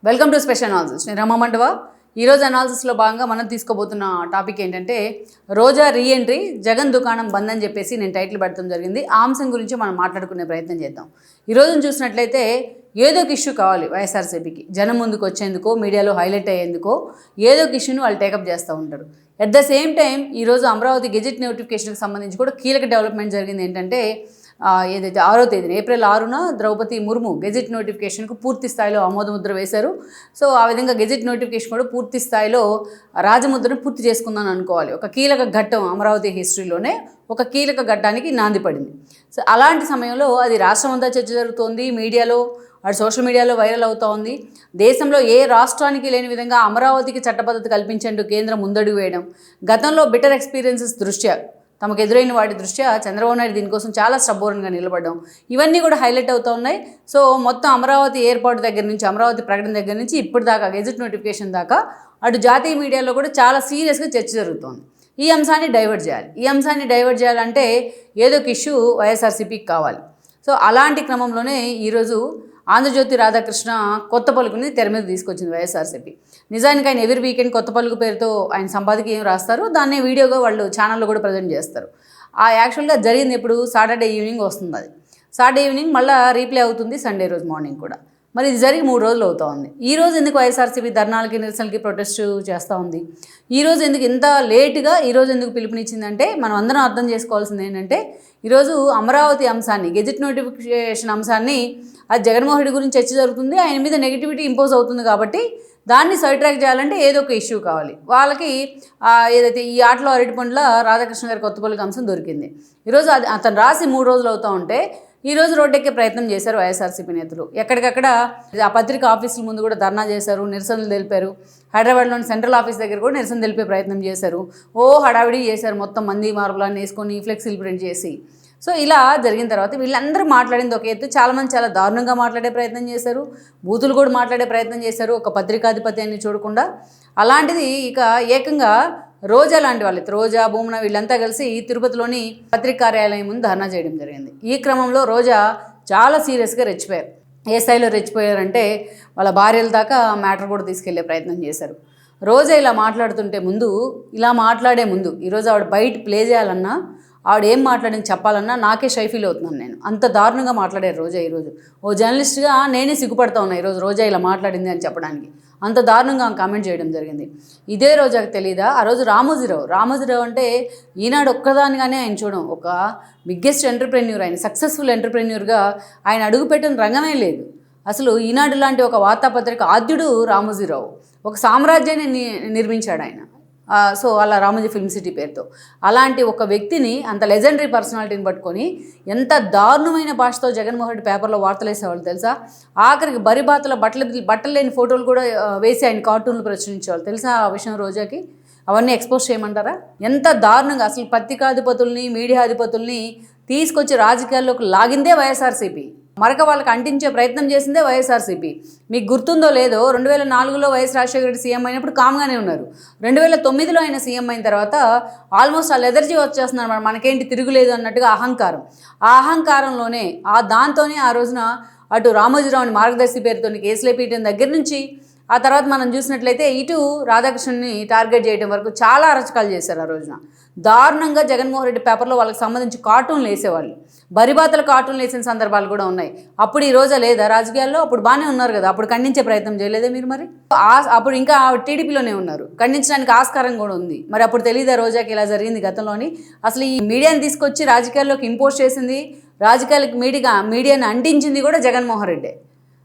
Welcome to special analysis. నేను రమా మండవ. ఈరోజు అనాలిసిస్లో భాగంగా మనం తీసుకోబోతున్న టాపిక్ ఏంటంటే రోజా రీఎంట్రీ, జగన్ దుకాణం బంద్ అని చెప్పేసి నేను టైటిల్ పెడతాం జరిగింది. ఆ అంశం గురించి మనం మాట్లాడుకునే ప్రయత్నం చేద్దాం. ఈరోజు చూసినట్లయితే ఏదో ఒక ఇష్యూ కావాలి వైఎస్ఆర్సీపీకి, జనం ముందుకు వచ్చేందుకో, మీడియాలో హైలైట్ అయ్యేందుకో ఏదో ఒక ఇష్యూని వాళ్ళు టేకప్ చేస్తూ ఉంటారు. అట్ ద సేమ్ టైం ఈరోజు అమరావతి గెజిట్ నోటిఫికేషన్కి సంబంధించి కూడా కీలక డెవలప్మెంట్ జరిగింది. ఏంటంటే ఏదైతే 6వ తేదీన ఏప్రిల్ 6న ద్రౌపది ముర్ము గెజిట్ నోటిఫికేషన్కు పూర్తి స్థాయిలో ఆమోదముద్ర వేశారు. సో ఆ విధంగా గెజిట్ నోటిఫికేషన్ కూడా పూర్తి స్థాయిలో రాజముద్రను పూర్తి చేసుకుందని అనుకోవాలి. ఒక కీలక ఘట్టం అమరావతి హిస్టరీలోనే ఒక కీలక ఘట్టానికి నాంది పడింది. సో అలాంటి సమయంలో అది రాష్ట్రం అంతా చర్చ జరుగుతోంది, మీడియాలో అటు సోషల్ మీడియాలో వైరల్ అవుతూ ఉంది. దేశంలో ఏ రాష్ట్రానికి లేని విధంగా అమరావతికి చట్టబద్ధత కల్పించేందుకు కేంద్రం ముందడుగు వేయడం, గతంలో బెటర్ ఎక్స్పీరియన్సెస్ దృష్ట్యా, తమకు ఎదురైన వాటి దృష్ట్యా చంద్రబాబు నాయుడు దీనికోసం చాలా స్టబ్బోర్న్గా నిలబడడం, ఇవన్నీ కూడా హైలైట్ అవుతూ ఉన్నాయి. సో మొత్తం అమరావతి ఏర్పాటు దగ్గర నుంచి, అమరావతి ప్రకటన దగ్గర నుంచి ఇప్పటిదాకా గెజిట్ నోటిఫికేషన్ దాకా అటు జాతీయ మీడియాలో కూడా చాలా సీరియస్గా చర్చ జరుగుతోంది. ఈ అంశాన్ని డైవర్ట్ చేయాలంటే ఏదో ఒక ఇష్యూ వైఎస్ఆర్సీపీకి కావాలి. సో అలాంటి క్రమంలోనే ఈరోజు ఆంధ్రజ్యోతి రాధాకృష్ణ కొత్త పలుకుని తెర మీద తీసుకొచ్చింది వైఎస్ఆర్సీపీ. నిజానికి ఆయన ఎవరి వీకెండ్ కొత్త పలుకు పేరుతో ఆయన సంపాదకి ఏం రాస్తారు, దాన్ని వీడియోగా వాళ్ళు ఛానల్లో కూడా ప్రజెంట్ చేస్తారు. ఆ యాక్చువల్గా జరిగింది ఎప్పుడు, సాటర్డే ఈవినింగ్ వస్తుంది. అది సాటర్డే ఈవినింగ్ మళ్ళీ రీప్లే అవుతుంది సండే రోజు మార్నింగ్ కూడా. మరి ఇది జరిగి 3 రోజులు అవుతూ ఉంది. ఈ రోజు ఎందుకు వైఎస్ఆర్సీపీ ధర్నాలకి, నిరసనలకి, ప్రొటెస్ట్ చేస్తూ ఉంది? ఈరోజు ఎందుకు ఇంత లేటుగా ఈరోజు ఎందుకు పిలుపునిచ్చిందంటే మనం అందరం అర్థం చేసుకోవాల్సింది ఏంటంటే, ఈరోజు అమరావతి అంశాన్ని, గెజిట్ నోటిఫికేషన్ అంశాన్ని, అది జగన్మోహన్ రెడ్డి గురించి చర్చ జరుగుతుంది, ఆయన మీద నెగిటివిటీ ఇంపోజ్ అవుతుంది కాబట్టి దాన్ని సైడ్ ట్రాక్ చేయాలంటే ఏదో ఒక ఇష్యూ కావాలి. వాళ్ళకి ఏదైతే ఈ ఆటలో అరటిపండ్ల రాధాకృష్ణ గారి కొత్త పలుకు అంశం దొరికింది. ఈరోజు అతను రాసి 3 రోజులు అవుతూ ఉంటే ఈరోజు రోడ్డెక్కే ప్రయత్నం చేశారు వైఎస్ఆర్సీపీ నేతలు. ఎక్కడికక్కడ ఆ పత్రిక ఆఫీసుల ముందు కూడా ధర్నా చేశారు, నిరసనలు తెలిపారు. హైదరాబాద్లోని సెంట్రల్ ఆఫీస్ దగ్గర కూడా నిరసన తెలిపే ప్రయత్నం చేశారు. హడావిడి చేశారు, మొత్తం మంది మార్పులన్నీ వేసుకొని ఫ్లెక్సీలు ప్రింట్ చేసి. సో ఇలా జరిగిన తర్వాత వీళ్ళందరూ మాట్లాడింది ఒక ఎత్తు, చాలామంది చాలా దారుణంగా మాట్లాడే ప్రయత్నం చేశారు, బూతులు కూడా మాట్లాడే ప్రయత్నం చేశారు, ఒక పత్రికాధిపత్యాన్ని చూడకుండా. అలాంటిది ఇక ఏకంగా రోజా లాంటి వాళ్ళు, రోజా, భూమన, వీళ్ళంతా కలిసి తిరుపతిలోని పత్రికా కార్యాలయం ముందు ధర్నా చేయడం జరిగింది. ఈ క్రమంలో రోజా చాలా సీరియస్గా రెచ్చిపోయారు. ఏ స్థాయిలో రెచ్చిపోయారంటే వాళ్ళ భార్యల దాకా మ్యాటర్ కూడా తీసుకెళ్లే ప్రయత్నం చేశారు. రోజా ఇలా మాట్లాడే ముందు ఈరోజు ఆవిడ బయట ప్లే చేయాలన్నా, ఆవిడ ఏం మాట్లాడింది చెప్పాలన్నా నాకే షై ఫీల్ అవుతున్నాను నేను. అంత దారుణంగా మాట్లాడారు రోజా. ఈరోజు ఓ జర్నలిస్ట్గా నేనే సిగ్గుపడతా ఉన్నా ఈరోజు రోజా ఇలా మాట్లాడింది అని చెప్పడానికి. అంత దారుణంగా కామెంట్ చేయడం జరిగింది. ఇదే రోజాకి తెలీదా, ఆ రోజు రామోజీరావు అంటే ఈనాడు ఒక్కదానిగానే ఆయన చూడడం, ఒక బిగ్గెస్ట్ ఎంటర్ప్రెన్యూర్, ఆయన సక్సెస్ఫుల్ ఎంటర్ప్రెన్యూర్గా ఆయన అడుగుపెట్టిన రంగమే లేదు. అసలు ఈనాడు లాంటి ఒక వార్తాపత్రిక ఆద్యుడు రామోజీరావు, ఒక సామ్రాజ్యాన్ని నిర్మించాడు ఆయన. సో అలా రామోజీ ఫిల్మ్ సిటీ పేరుతో. అలాంటి ఒక వ్యక్తిని, అంత లెజెండరీ పర్సనాలిటీని పట్టుకొని ఎంత దారుణమైన భాషతో జగన్మోహన్ రెడ్డి పేపర్లో వార్తలు వేసేవాళ్ళు తెలుసా? ఆఖరికి బరిబాతల బట్టలు లేని ఫోటోలు కూడా వేసి ఆయన కార్టూన్లు ప్రచురించేవాళ్ళు తెలుసా? ఆ విషయం రోజాకి అవన్నీ ఎక్స్పోజ్ చేయమంటారా? ఎంత దారుణంగా అసలు పత్రికాధిపతుల్ని, మీడియా అధిపతుల్ని తీసుకొచ్చి రాజకీయాల్లోకి లాగిందే వైఎస్ఆర్సీపీ. మరొక వాళ్ళకి అంటించే ప్రయత్నం చేసిందే వైఎస్ఆర్సీపీ. మీకు గుర్తుందో లేదో, 2004లో వైఎస్ రాజశేఖర రెడ్డి సీఎం అయినప్పుడు కామ్గానే ఉన్నారు. 2009లో ఆయన సీఎం అయిన తర్వాత ఆల్మోస్ట్ ఆ లెదర్జీ వచ్చేస్తున్నారు, మనకేంటి తిరుగులేదు అన్నట్టుగా అహంకారం. ఆ అహంకారంలోనే దాంతోనే ఆ రోజున అటు రామోజీరావుని మార్గదర్శి పేరుతో కేసులే పీయడం దగ్గర నుంచి, ఆ తర్వాత మనం చూసినట్లయితే ఇటు రాధాకృష్ణని టార్గెట్ చేయడం వరకు చాలా అరచకాలు చేశారు. ఆ రోజున దారుణంగా జగన్మోహన్ రెడ్డి పేపర్లో వాళ్ళకి సంబంధించి కార్టూన్లు వేసేవాళ్ళు, బరిబాతల కార్టూన్లు వేసిన సందర్భాలు కూడా ఉన్నాయి. అప్పుడు ఈ రోజా లేదా రాజకీయాల్లో? అప్పుడు బాగానే ఉన్నారు కదా, అప్పుడు ఖండించే ప్రయత్నం చేయలేదే మీరు? మరి అప్పుడు ఇంకా టీడీపీలోనే ఉన్నారు, ఖండించడానికి ఆస్కారం కూడా ఉంది. మరి అప్పుడు తెలియదా రోజాకి ఇలా జరిగింది గతంలోని? అసలు ఈ మీడియాని తీసుకొచ్చి రాజకీయాల్లోకి ఇంపోజ్ చేసింది, రాజకీయాలకు మీడియాని అంటించింది కూడా జగన్మోహన్ రెడ్డే.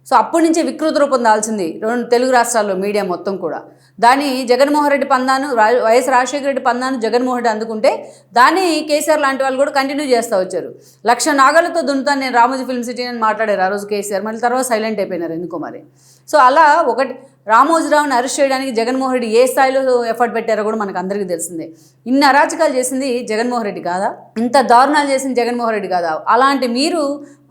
సో అప్పటి నుంచే వికృత రూపం దాల్చింది 2 తెలుగు రాష్ట్రాల్లో మీడియా మొత్తం కూడా. దాన్ని జగన్మోహన్ రెడ్డి పందాను, వైఎస్ రాజశేఖర రెడ్డి పందాను జగన్మోహన్ రెడ్డి అందుకుంటే దాన్ని కేసీఆర్ లాంటి వాళ్ళు కూడా కంటిన్యూ చేస్తూ వచ్చారు. 1,00,000 నాగాలతో దున్నుతాను నేను రామోజీ ఫిల్మ్ సిటీ అని మాట్లాడారు ఆ రోజు కేసీఆర్, మళ్ళీ తర్వాత సైలెంట్ అయిపోయినారు ఎందుకో మరి. సో అలా ఒకటి రామోజీరావుని అరెస్ట్ చేయడానికి జగన్మోహన్ రెడ్డి ఏ స్థాయిలో ఎఫర్ట్ పెట్టారో కూడా మనకు అందరికీ తెలిసిందే. ఇన్ని అరాచకాలు చేసింది జగన్మోహన్ రెడ్డి కాదా? ఇంత దారుణాలు చేసిన జగన్మోహన్ రెడ్డి కాదా? అలాంటి మీరు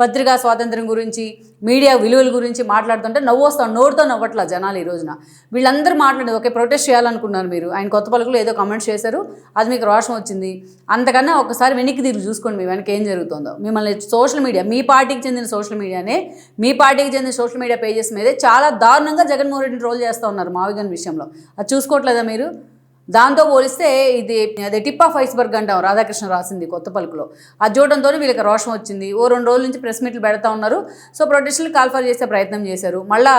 పత్రికా స్వాతంత్రం గురించి, మీడియా విలువల గురించి మాట్లాడుతుంటే నవ్వు వస్తాం, నోటితో నవ్వట్లా జనాలు ఈ రోజున. వీళ్ళందరూ మాట్లాడేది ఒకే ప్రొటెస్ట్ చేయాలనుకున్నారు మీరు. ఆయన కొత్త పలుకులు ఏదో కామెంట్స్ చేశారు, అది మీకు రోషం వచ్చింది. అంతకన్నా ఒకసారి వెనక్కి తిరిగి చూసుకోండి మీ వెనక ఏం జరుగుతుందో. మిమ్మల్ని సోషల్ మీడియా, మీ పార్టీకి చెందిన సోషల్ మీడియానే, మీ పార్టీకి చెందిన సోషల్ మీడియా పేజెస్ మీదే చాలా దారుణంగా జగన్మోహన్ రెడ్డిని ట్రోల్ చేస్తూ ఉన్నారు మావిగన్ విషయంలో. అది చూసుకోవట్లేదా మీరు? దాంతో పోలిస్తే ఇది అదే టిప్ ఆఫ్ ఐస్బర్గ్ అంటాం, రాధాకృష్ణ రాసింది కొత్త పలుకులో. అది చూడడంతో వీళ్ళకి రోషం వచ్చింది. ఓ 2 రోజుల నుంచి ప్రెస్ మీట్లు పెడతా ఉన్నారు. సో ప్రొటెస్టులు కాల్ఫర్ చేసే ప్రయత్నం చేశారు. మళ్ళీ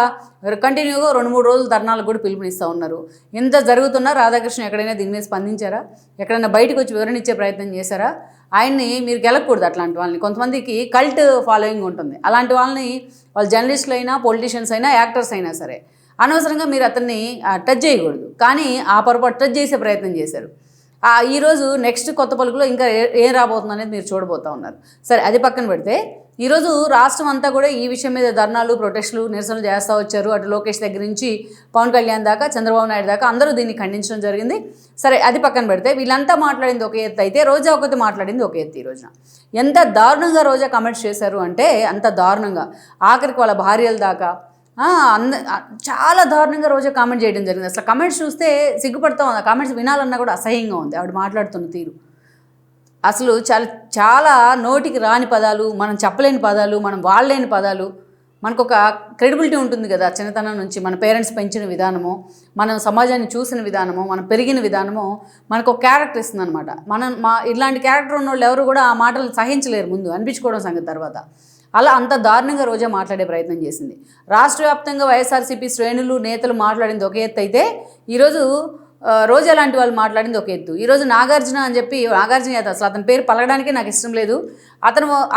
కంటిన్యూగా 2-3 రోజులు ధర్నాలకు కూడా పిలుపునిస్తూ ఉన్నారు. ఇంత జరుగుతున్నా రాధాకృష్ణ ఎక్కడైనా దీని మీద స్పందించారా? ఎక్కడైనా బయటకు వచ్చి వివరణ ఇచ్చే ప్రయత్నం చేశారా? ఆయన్ని మీరు గెలకూడదు అట్లాంటి వాళ్ళని. కొంతమందికి కల్ట్ ఫాలోయింగ్ ఉంటుంది. అలాంటి వాళ్ళని, వాళ్ళు జర్నలిస్టులు అయినా, పొలిటీషియన్స్ అయినా, యాక్టర్స్ అయినా సరే, అనవసరంగా మీరు అతన్ని టచ్ చేయకూడదు. కానీ ఆ పొరపాటు టచ్ చేసే ప్రయత్నం చేశారు. ఈరోజు నెక్స్ట్ కొత్త పలుకులో ఇంకా ఏం రాబోతుంది అనేది మీరు చూడబోతూ ఉన్నారు. సరే, అది పక్కన పెడితే ఈరోజు రాష్ట్రం అంతా కూడా ఈ విషయం మీద ధర్నాలు, ప్రొటెస్టులు, నిరసనలు చేస్తూ వచ్చారు. అటు లోకేష్ దగ్గర నుంచి పవన్ కళ్యాణ్ దాకా, చంద్రబాబు నాయుడు దాకా అందరూ దీన్ని ఖండించడం జరిగింది. సరే, అది పక్కన పెడితే వీళ్ళంతా మాట్లాడింది ఒక ఎత్తు అయితే, రోజా ఒకటి మాట్లాడింది ఒక ఎత్తు. ఈ రోజున ఎంత దారుణంగా రోజా కమెంట్స్ చేశారు అంటే అంత దారుణంగా, ఆఖరికి వాళ్ళ భార్యల దాకా చాలా దారుణంగా రోజా కామెంట్ చేయడం జరిగింది. అసలు కమెంట్స్ చూస్తే సిగ్గుపడతా ఉంది. ఆ కామెంట్స్ వినాలన్నా కూడా అసహ్యంగా ఉంది ఆవిడ మాట్లాడుతున్న తీరు. అసలు చాలా చాలా నోటికి రాని పదాలు, మనం చెప్పలేని పదాలు, మనం వాడలేని పదాలు. మనకు ఒక క్రెడిబిలిటీ ఉంటుంది కదా చిన్నతనం నుంచి, మన పేరెంట్స్ పెంచిన విధానము, మనం సమాజాన్ని చూసిన విధానము, మనం పెరిగిన విధానము మనకు ఒక క్యారెక్టర్ ఇస్తుంది అనమాట. ఇలాంటి క్యారెక్టర్ ఉన్న వాళ్ళు ఎవరు కూడా ఆ మాటలు సహించలేరు ముందు, అనిపించుకోవడం సంగతి తర్వాత. అలా అంత దారుణంగా రోజా మాట్లాడే ప్రయత్నం చేసింది. రాష్ట్ర వ్యాప్తంగా వైఎస్ఆర్సీపీ శ్రేణులు, నేతలు మాట్లాడింది ఒక ఎత్తు అయితే, ఈరోజు రోజా లాంటి వాళ్ళు మాట్లాడింది ఒక ఎత్తు. ఈరోజు నాగార్జున అని చెప్పి, నాగార్జున అసలు అతని పేరు పలకడానికే నాకు ఇష్టం లేదు.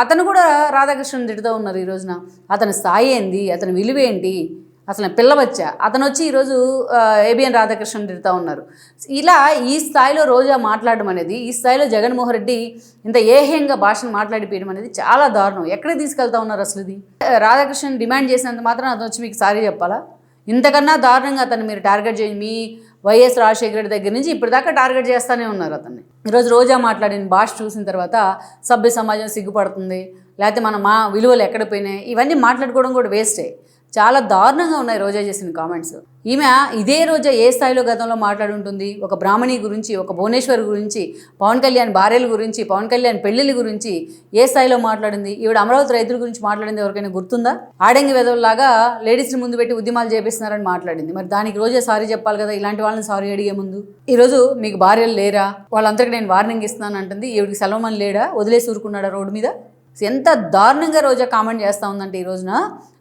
అతను కూడా రాధాకృష్ణన్ తిడుతూ ఉన్నారు. ఈ రోజున అతని స్థాయి ఏంది, అతని విలువ ఏంటి, అసలు పిల్లవచ్చా, అతను వచ్చి ఈరోజు ఏబిఎన్ రాధాకృష్ణన్ తిడుతూ ఉన్నారు. ఇలా ఈ స్థాయిలో రోజా మాట్లాడడం అనేది, ఈ స్థాయిలో జగన్మోహన్ రెడ్డి ఇంత ఏహ్యంగా భాషను మాట్లాడిపోయడం అనేది చాలా దారుణం. ఎక్కడికి తీసుకెళ్తా ఉన్నారు అసలు? ఇది రాధాకృష్ణన్ డిమాండ్ చేసినంత మాత్రం అతను వచ్చి మీకు సారీ చెప్పాలా? ఇంతకన్నా దారుణంగా అతన్ని మీరు టార్గెట్ చేయండి. మీ వైఎస్ రాజశేఖర రెడ్డి దగ్గర నుంచి ఇప్పటిదాకా టార్గెట్ చేస్తూనే ఉన్నారు అతన్ని. ఈరోజు రోజా మాట్లాడిన భాష చూసిన తర్వాత సభ్య సమాజం సిగ్గుపడుతుంది, లేకపోతే మా విలువలు ఎక్కడ పోయినాయి, ఇవన్నీ మాట్లాడుకోవడం కూడా వేస్టే. చాలా దారుణంగా ఉన్నాయి రోజా చేసిన కామెంట్స్. ఈమె ఇదే రోజా ఏ స్థాయిలో గతంలో మాట్లాడి ఉంటుంది? ఒక బ్రాహ్మణి గురించి, ఒక భువనేశ్వర్ గురించి, పవన్ కళ్యాణ్ భార్యల గురించి, పవన్ కళ్యాణ్ పెళ్లిళ్ళ గురించి ఏ స్థాయిలో మాట్లాడింది? ఈవిడ అమరావతి రైతుల గురించి మాట్లాడింది ఎవరికైనా గుర్తుందా? ఆడంగి వెదవుల్లాగా లేడీస్ని ముందు పెట్టి ఉద్యమాలు చేపిస్తున్నారని మాట్లాడింది. మరి దానికి రోజా సారీ చెప్పాలి కదా, ఇలాంటి వాళ్ళని సారీ అడిగే ముందు. ఈరోజు మీకు భార్యలు లేరా, వాళ్ళందరికీ నేను వార్నింగ్ ఇస్తున్నాను అంటుంది. ఈవిడికి సెలవుమని లేడా, వదిలేసి ఊరుకున్నాడా రోడ్డు మీద? ఎంత దారుణంగా రోజా కామెంట్ చేస్తూ ఉందంటే ఈ రోజున,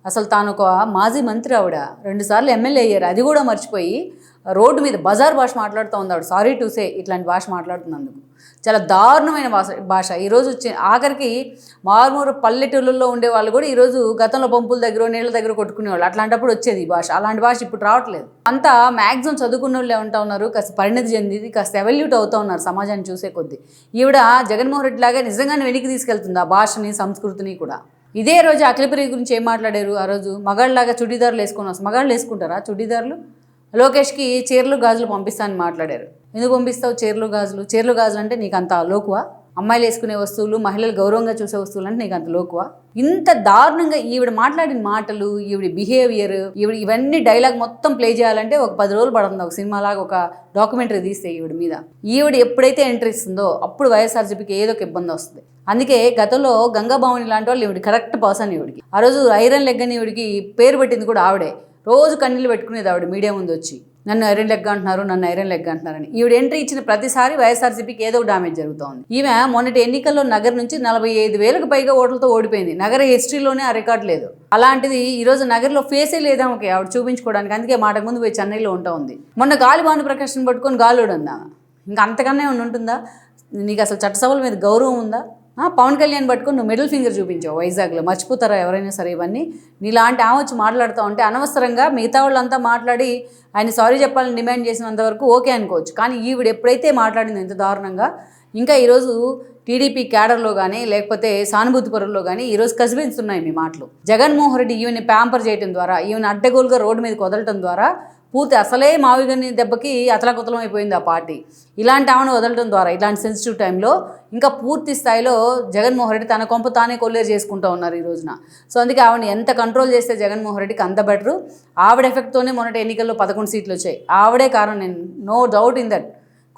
అసలు తాను ఒక మాజీ మంత్రి, ఆవిడ 2 సార్లు ఎమ్మెల్యే అయ్యారు, అది కూడా మర్చిపోయి రోడ్డు మీద బజార్ భాష మాట్లాడుతూ ఉంది ఆవిడ. సారీ టు సే ఇట్లాంటి భాష మాట్లాడుతున్నందుకు. చాలా దారుణమైన భాష. ఈరోజు ఆఖరికి మారుమూరు పల్లెటూళ్ళల్లో ఉండే వాళ్ళు కూడా ఈరోజు గతంలో పంపుల దగ్గర, నీళ్ళ దగ్గర కొట్టుకునేవాళ్ళు. అట్లాంటప్పుడు వచ్చేది ఈ భాష. అలాంటి భాష ఇప్పుడు రావట్లేదు. అంతా మ్యాక్సిమం చదువుకున్న వాళ్ళే ఉంటా ఉన్నారు, కాస్త పరిణతి చెంది, కాస్త ఎవల్యూట్ అవుతూ ఉన్నారు సమాజాన్ని చూసే కొద్దీ. ఈవిడ జగన్మోహన్ రెడ్డి లాగా నిజంగానే వెనక్కి తీసుకెళ్తుంది ఆ భాషని, సంస్కృతిని కూడా. ఇదే రోజు అఖిలప్రియ గురించి ఏం మాట్లాడారు? ఆ రోజు మగాళ్ళలాగా చుడీదారులు వేసుకొని వస్తాం. మగాళ్ళు వేసుకుంటారా చుడీదారులు? లోకేష్కి చీరలు గాజులు పంపిస్తానని మాట్లాడారు. ఎందుకు పంపిస్తావు చీరలు గాజులు? చీరలు గాజులు అంటే నీకు అంత లోకువా? అమ్మాయిలు వేసుకునే వస్తువులు, మహిళలు గౌరవంగా చూసే వస్తువులు అంటే నీకు అంత లోకువా? ఇంత దారుణంగా ఈవిడ మాట్లాడిన మాటలు, ఈవిడ బిహేవియర్, ఇవన్నీ డైలాగ్ మొత్తం ప్లే చేయాలంటే ఒక 10 రోజులు పడుతుంది. ఒక సినిమాలాగా, ఒక డాక్యుమెంటరీ తీస్తే ఈవిడ మీద. ఈవిడ ఎప్పుడైతే ఎంట్రీ ఇస్తుందో అప్పుడు వైఎస్ఆర్సీపీకి ఏదో ఒక ఇబ్బంది వస్తుంది. అందుకే గతంలో గంగాభావని లాంటి వాళ్ళు ఈవిడ కరెక్ట్ పర్సన్. ఈవిడికి ఆ రోజు ఐరన్ లెగ్ అని ఈవిడికి పేరు పెట్టింది కూడా ఆవిడే. రోజు కన్నీళ్ళు పెట్టుకునేది ఆవిడ మీడియా ముందు వచ్చి, నన్ను ఐరన్ లెగ్ అంటున్నారు, నన్ను ఐరన్ లెగ్ అంటున్నారని. ఈవిడ ఎంట్రీ ఇచ్చిన ప్రతిసారి వైఎస్ఆర్సీపీకి ఏదో డ్యామేజ్ జరుగుతోంది. ఈమె మొన్నటి ఎన్నికల్లో నగర్ నుంచి 45,000కు పైగా ఓట్లతో ఓడిపోయింది. నగర హిస్టరీలోనే ఆ రికార్డు లేదు. అలాంటిది ఈరోజు నగర్లో ఫేసే లేదా ఓకే ఆవిడ చూపించుకోవడానికి. అందుకే మాటకు ముందు పోయి చెన్నైలో ఉంటా ఉంది. మొన్న గాలి భానుప్రకాష్ని పట్టుకొని గాలుడు ఉందా? ఇంకా అంతకన్నా ఏమైనా ఉంటుందా? నీకు అసలు చట్టసభల మీద గౌరవం ఉందా? పవన్ కళ్యాణ్ పట్టుకొని నువ్వు మిడిల్ ఫింగర్ చూపించావు వైజాగ్లో. మర్చిపోతారా ఎవరైనా సరే ఇవన్నీ? నీలాంటి ఆమె వచ్చి మాట్లాడుతూ ఉంటే అనవసరంగా మిగతా వాళ్ళంతా మాట్లాడి ఆయన సారీ చెప్పాలని డిమాండ్ చేసినంత వరకు ఓకే అనుకోవచ్చు. కానీ ఈవిడ ఎప్పుడైతే మాట్లాడిందో ఇంత దారుణంగా, ఇంకా ఈరోజు టీడీపీ క్యాడర్లో కానీ, లేకపోతే సానుభూతి పరుల్లో కానీ ఈరోజు కసిపెంచుతున్నాయి మీ మాటలు. జగన్మోహన్ రెడ్డి ఈవెన్ని ప్యాంపర్ చేయడం ద్వారా, ఈవెన్ అడ్డగోలుగా రోడ్డు మీదకి వదలటం ద్వారా పూర్తి అసలే మావిగని దెబ్బకి అతలాకుతలం అయిపోయింది ఆ పార్టీ. ఇలాంటి ఆమెను వదలడం ద్వారా ఇలాంటి సెన్సిటివ్ టైంలో ఇంకా పూర్తి స్థాయిలో జగన్మోహన్ రెడ్డి తన కొంప తానే కొల్లేరు చేసుకుంటూ ఉన్నారు ఈ రోజున. సో అందుకే ఆవిడని ఎంత కంట్రోల్ చేస్తే జగన్మోహన్ రెడ్డికి అంత బెటరు. ఆవిడ ఎఫెక్ట్తోనే మొన్నటి ఎన్నికల్లో 11 సీట్లు వచ్చాయి. ఆవిడే కారణం, నేను no doubt in that.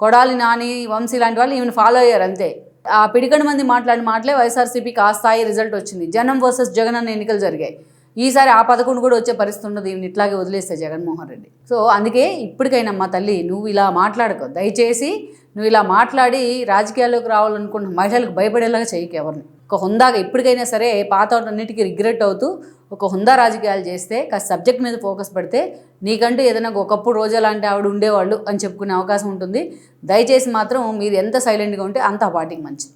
Kodali Nani, Vamsi లాంటి వాళ్ళు ఈమెను ఫాలో అయ్యారు అంతే. ఆ పిడికడి మంది మాట్లాడిన మాటలే వైఎస్ఆర్సీపీకి ఆ స్థాయి రిజల్ట్ వచ్చింది. జనం వర్సెస్ జగన్ అన్న ఎన్నికలు జరిగాయి. ఈసారి ఆ 11 కూడా వచ్చే పరిస్థితి ఉండదు ఈమెను ఇట్లాగే వదిలేస్తే జగన్మోహన్ రెడ్డి. సో అందుకే ఇప్పటికైనా మా తల్లి, నువ్వు ఇలా మాట్లాడకు, దయచేసి నువ్వు ఇలా మాట్లాడి రాజకీయాల్లోకి రావాలనుకున్న మహిళలకు భయపడేలాగా చేయకు ఎవరిని. ఒక హుందాగా ఇప్పటికైనా సరే పాత అన్నిటికీ రిగ్రెట్ అవుతూ ఒక హుందా రాజకీయాలు చేస్తే, కాస్త సబ్జెక్ట్ మీద ఫోకస్ పెడితే నీకంటూ ఏదైనా ఒకప్పుడు రోజా లాంటి ఆవిడ ఉండేవాళ్ళు అని చెప్పుకునే అవకాశం ఉంటుంది. దయచేసి మాత్రం మీరు ఎంత సైలెంట్గా ఉంటే అంత ఆ పార్టీకి మంచిది.